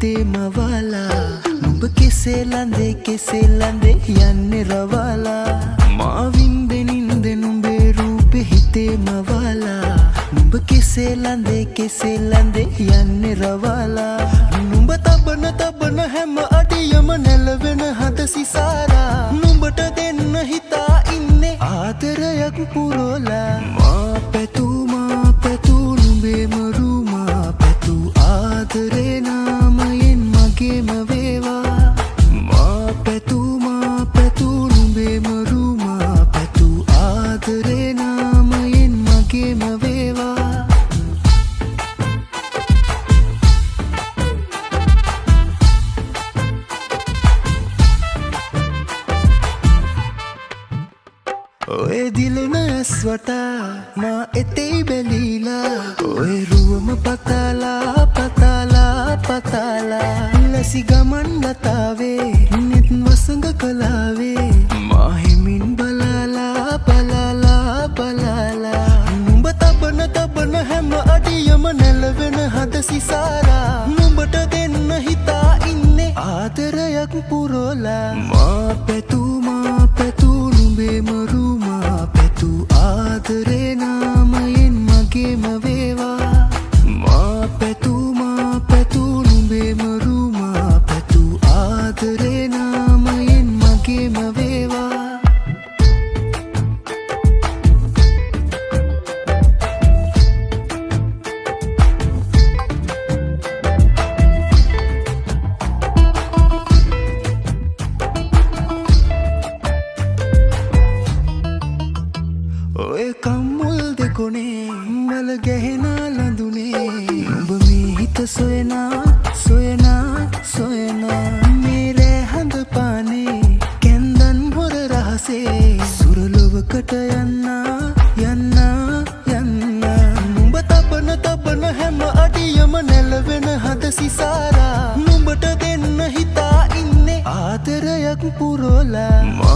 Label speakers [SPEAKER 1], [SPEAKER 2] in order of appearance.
[SPEAKER 1] හිතේ මවලා නුඹ කෙසේ ලඳේ යන්නේ රවලා මා වින්දෙ නින්ද නුඹේ රූපේ හිතේ මවලා නුඹ කෙසේ ලඳේ යන්නේ රවලා නුඹ තබන හැම අඩියම නැලවෙන හද සිසාරා නුඹට දෙන්න හිතා ඉන්නේ ආදරයක් පුරෝලා මා පැතූ නුඹේම රූමා පැතූ ආදරේ නාමයෙන් මගේම වේවා මා පැතූ නුඹේම රූමා පැතූ ආදරේ නාමයෙන් මගේම වේවා ඔය දිලන ඇස්වටා මා එතෙයි බැලීලා ඔය රුවම පතාලා ලසි ගමන් ලතාවේ නිත් වසඟ කලාවේ මා හිමින් බලාලා නුඹ තබන හැම අඩියම නැලවෙන හද සිසාරා නුඹට දෙන්න හිතා ඉන්නේ ආදරයක් පුරෝලා මා පැතූ නුඹේම රූමා පැතූ ආදරේ නාමයෙන් මගේම වේවා මා පැතූ නුඹේම රූමා පැතූ ආදරේ නාමයෙන් මගේම වේවා ඔය කම්මුල් දෙකොනේ වල ගැහෙනා ලඳුනේ නුඹ මේ හිත සොයනා මේ රෑ හඳ පානේ කැන්දන් හොර රහසේ සුරලොවකට යන්න නුඹ තබන හැම අඩියම නැලවෙන හද සිසාරා නුඹට දෙන්න හිතා ඉන්නේ ආදරයක් පුරෝලා